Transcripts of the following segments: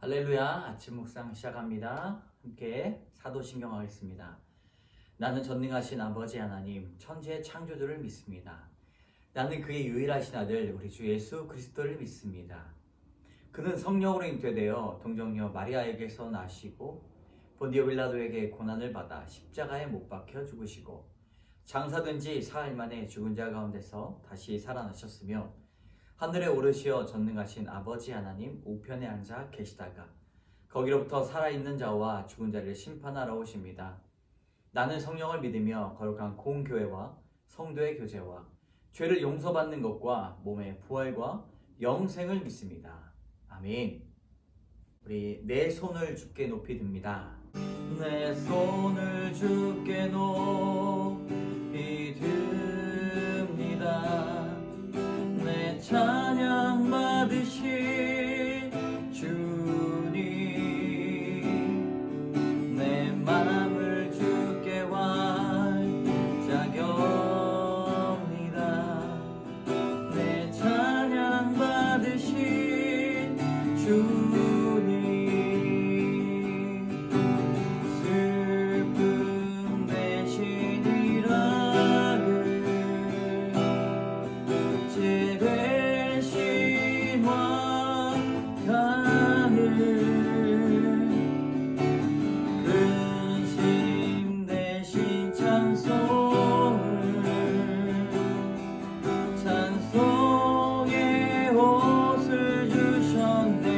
할렐루야. 아침 묵상 시작합니다. 함께 사도신경 하겠습니다. 나는 전능하신 아버지 하나님, 천지의 창조주를 믿습니다. 나는 그의 유일하신 아들 우리 주 예수 그리스도를 믿습니다. 그는 성령으로 잉태되어 동정녀 마리아에게서 나시고 본디오 빌라도에게 고난을 받아 십자가에 못 박혀 죽으시고 장사된 지 사흘 만에 죽은 자 가운데서 다시 살아나셨으며 하늘에 오르시어 전능하신 아버지 하나님 우편에 앉아 계시다가 거기로부터 살아있는 자와 죽은 자를 심판하러 오십니다. 나는 성령을 믿으며 거룩한 공교회와 성도의 교제와 죄를 용서받는 것과 몸의 부활과 영생을 믿습니다. 아멘. 우리 내 손을 주께 높이 듭니다. 내 손을 주께 높이 듭니다. 내 찬양 받으실 주님, 내 맘을 주께 완자겹니다. 내 찬양 받으실 주님, 슬픔 대신 일하길 제 배신과 가는 근심 대신 찬송의 옷을 주셨네.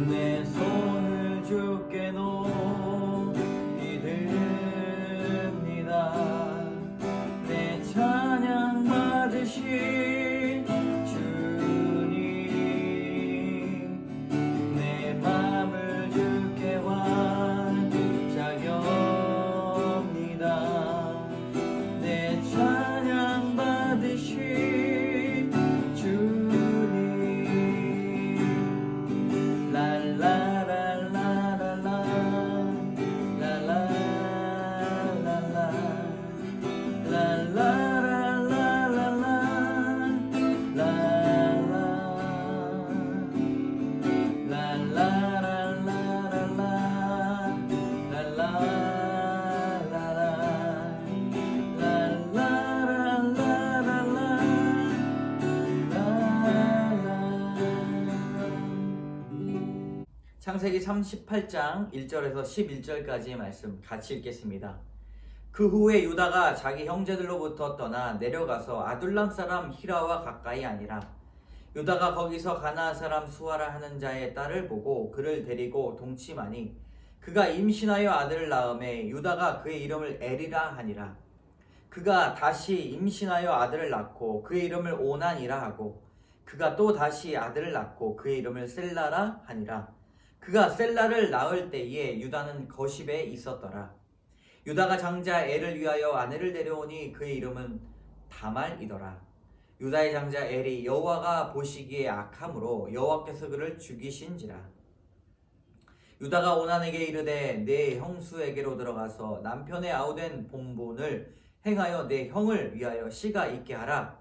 내 손을 주께 높이 듭니다. 내 찬양 받으신 주님, 내 맘을 주께 완자겹니다. 내 찬양 받으신 주님, 랄라랄라랄라 창세기 38장 1절에서 11절까지의 말씀 같이 읽겠습니다. 그 후에 유다가 자기 형제들로부터 떠나 내려가서 아둘람 사람 히라와 가까이 아니라 유다가 거기서 가나안 사람 수아라 하는 자의 딸을 보고 그를 데리고 동침하니 그가 임신하여 아들을 낳음에 유다가 그의 이름을 에리라 하니라. 그가 다시 임신하여 아들을 낳고 그의 이름을 오난이라 하고 그가 또 다시 아들을 낳고 그의 이름을 셀라라 하니라. 그가 셀라를 낳을 때에 유다는 거십에 있었더라. 유다가 장자 엘을 위하여 아내를 데려오니 그의 이름은 다말이더라. 유다의 장자 엘이 여호와가 보시기에 악함으로 여호와께서 그를 죽이신지라. 유다가 오난에게 이르되 내 형수에게로 들어가서 남편의 아우된 본분을 행하여 내 형을 위하여 씨가 있게 하라.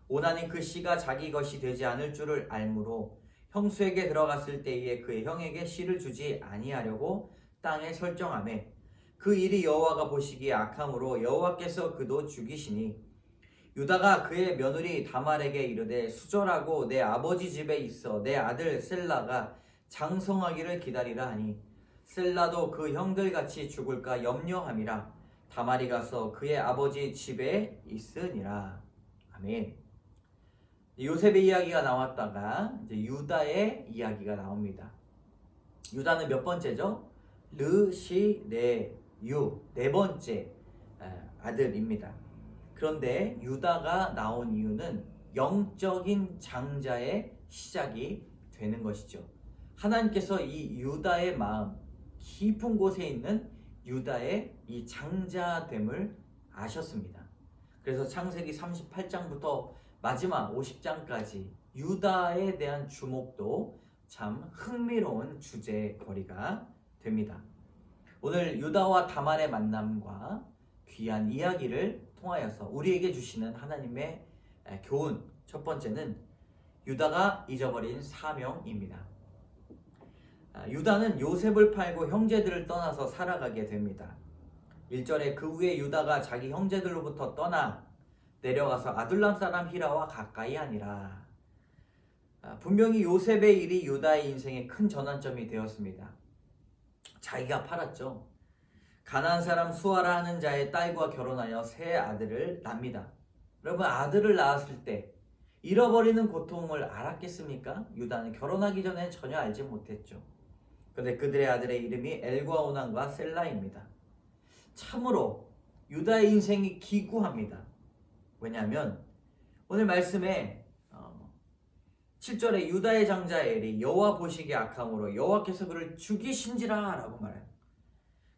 오난이 그 씨가 자기 것이 되지 않을 줄을 알므로 형수에게 들어갔을 때에 그의 형에게 씨를 주지 아니하려고 땅에 설정하매 그 일이 여호와가 보시기에 악함으로 여호와께서 그도 죽이시니 유다가 그의 며느리 다말에게 이르되 수절하고 내 아버지 집에 있어 내 아들 셀라가 장성하기를 기다리라 하니 셀라도 그 형들같이 죽을까 염려함이라. 다말이 가서 그의 아버지 집에 있으니라. 아멘. 요셉의 이야기가 나왔다가 이제 유다의 이야기가 나옵니다. 유다는 몇 번째죠? 르시레유, 네 번째 아들입니다. 그런데 유다가 나온 이유는 영적인 장자의 시작이 되는 것이죠. 하나님께서 이 유다의 마음, 깊은 곳에 있는 유다의 이 장자됨을 아셨습니다. 그래서 창세기 38장부터 마지막 50장까지 유다에 대한 주목도 참 흥미로운 주제거리가 됩니다. 오늘 유다와 다말의 만남과 귀한 이야기를 통하여서 우리에게 주시는 하나님의 교훈, 첫 번째는 유다가 잊어버린 사명입니다. 유다는 요셉을 팔고 형제들을 떠나서 살아가게 됩니다. 1절에 그 후에 유다가 자기 형제들로부터 떠나 내려가서 아둘람 사람 히라와 가까이 아니라. 분명히 요셉의 일이 유다의 인생의 큰 전환점이 되었습니다. 자기가 팔았죠. 가나안 사람 수아라 하는 자의 딸과 결혼하여 세 아들을 낳습니다. 여러분, 아들을 낳았을 때 잃어버리는 고통을 알았겠습니까? 유다는 결혼하기 전에 전혀 알지 못했죠. 그런데 그들의 아들의 이름이 엘과 오난과 셀라입니다. 참으로 유다의 인생이 기구합니다. 왜냐하면 오늘 말씀에 7절에 유다의 장자 엘이 여호와 보시기에 악함으로 여호와께서 그를 죽이신지라 라고 말해요.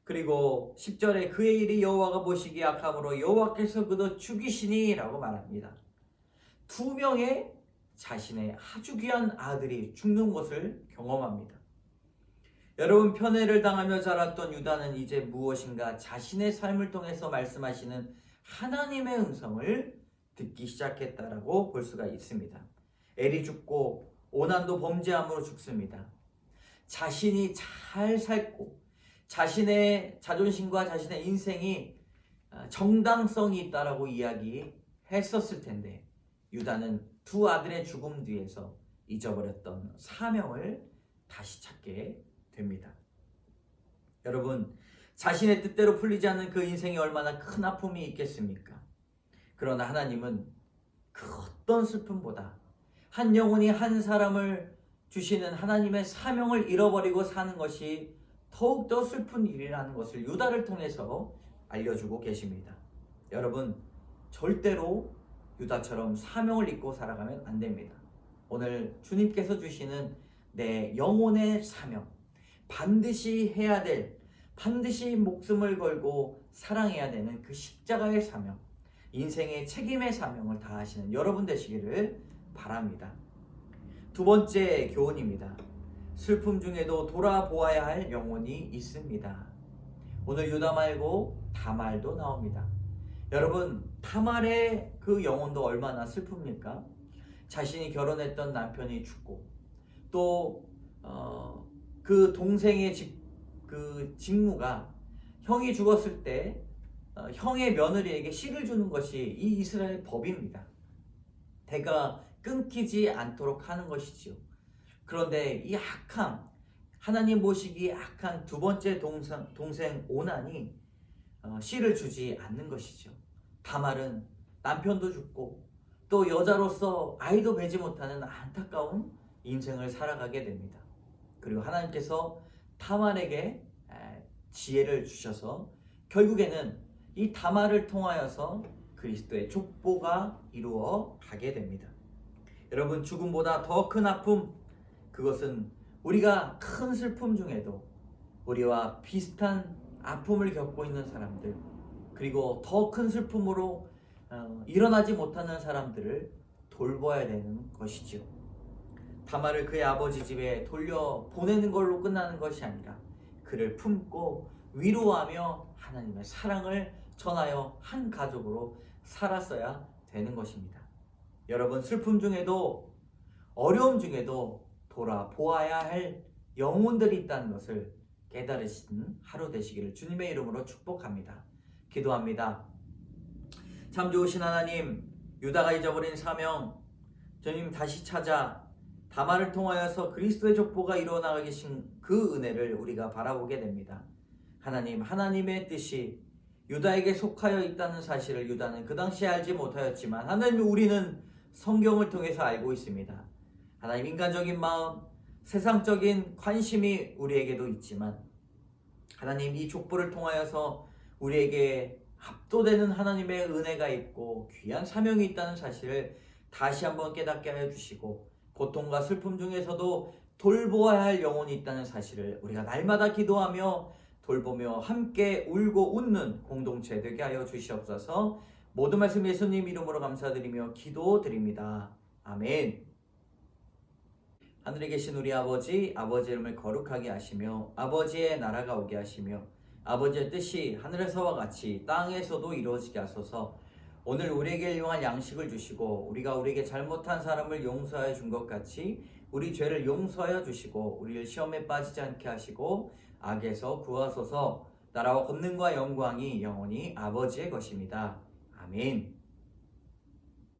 그리고 10절에 그의 일이 여호와가 보시기에 악함으로 여호와께서 그도 죽이시니 라고 말합니다. 두 명의 자신의 아주 귀한 아들이 죽는 것을 경험합니다. 여러분, 편애를 당하며 자랐던 유다는 이제 무엇인가 자신의 삶을 통해서 말씀하시는 하나님의 음성을 듣기 시작했다라고 볼 수가 있습니다. 엘이 죽고 오난도 범죄함으로 죽습니다. 자신이 잘 살고 자신의 자존심과 자신의 인생이 정당성이 있다라고 이야기했었을 텐데 유다는 두 아들의 죽음 뒤에서 잊어버렸던 사명을 다시 찾게 됩니다. 여러분, 자신의 뜻대로 풀리지 않는 그 인생이 얼마나 큰 아픔이 있겠습니까? 그러나 하나님은 그 어떤 슬픔보다 한 영혼이 한 사람을 주시는 하나님의 사명을 잃어버리고 사는 것이 더욱더 슬픈 일이라는 것을 유다를 통해서 알려주고 계십니다. 여러분, 절대로 유다처럼 사명을 잊고 살아가면 안 됩니다. 오늘 주님께서 주시는 내 영혼의 사명, 반드시 해야 될, 반드시 목숨을 걸고 사랑해야 되는 그 십자가의 사명, 인생의 책임의 사명을 다하시는 여러분 되시기를 바랍니다. 두 번째 교훈입니다. 슬픔 중에도 돌아보아야 할 영혼이 있습니다. 오늘 유다 말고 다말도 나옵니다. 여러분, 다말의 그 영혼도 얼마나 슬픕니까? 자신이 결혼했던 남편이 죽고 또 그 동생의 직무가 형이 죽었을 때 형의 며느리에게 씨를 주는 것이 이 이스라엘 법입니다. 대가 끊기지 않도록 하는 것이지요. 그런데 이 악함, 하나님 보시기에 악한 두 번째 동생 오난이 씨를 주지 않는 것이죠. 다말은 남편도 죽고 또 여자로서 아이도 배지 못하는 안타까운 인생을 살아가게 됩니다. 그리고 하나님께서 다말에게 지혜를 주셔서 결국에는 이 다말을 통하여서 그리스도의 족보가 이루어 가게 됩니다. 여러분, 죽음보다 더 큰 아픔, 그것은 우리가 큰 슬픔 중에도 우리와 비슷한 아픔을 겪고 있는 사람들, 그리고 더 큰 슬픔으로 일어나지 못하는 사람들을 돌봐야 되는 것이지요. 다말을 그의 아버지 집에 돌려 보내는 걸로 끝나는 것이 아니라 그를 품고 위로하며 하나님의 사랑을 전하여 한 가족으로 살았어야 되는 것입니다. 여러분, 슬픔 중에도 어려움 중에도 돌아보아야 할 영혼들이 있다는 것을 깨달으신 하루 되시기를 주님의 이름으로 축복합니다. 기도합니다. 참 좋으신 하나님, 유다가 잊어버린 사명, 주님 다시 찾아 다말을 통하여서 그리스도의 족보가 이루어나가게 하신 그 은혜를 우리가 바라보게 됩니다. 하나님, 하나님의 뜻이 유다에게 속하여 있다는 사실을 유다는 그 당시에 알지 못하였지만 하나님, 우리는 성경을 통해서 알고 있습니다. 하나님, 인간적인 마음, 세상적인 관심이 우리에게도 있지만 하나님, 이 족보를 통하여서 우리에게 압도되는 하나님의 은혜가 있고 귀한 사명이 있다는 사실을 다시 한번 깨닫게 하여 주시고 고통과 슬픔 중에서도 돌보아야 할 영혼이 있다는 사실을 우리가 날마다 기도하며 돌보며 함께 울고 웃는 공동체 되게 하여 주시옵소서. 모든 말씀 예수님 이름으로 감사드리며 기도드립니다. 아멘. 하늘에 계신 우리 아버지, 아버지의 이름을 거룩하게 하시며 아버지의 나라가 오게 하시며 아버지의 뜻이 하늘에서와 같이 땅에서도 이루어지게 하소서. 오늘 우리에게 일용할 양식을 주시고 우리가 우리에게 잘못한 사람을 용서하여 준 것 같이 우리 죄를 용서하여 주시고 우리를 시험에 빠지지 않게 하시고 악에서 구하소서. 나라와 권능과 영광이 영원히 아버지의 것입니다. 아멘.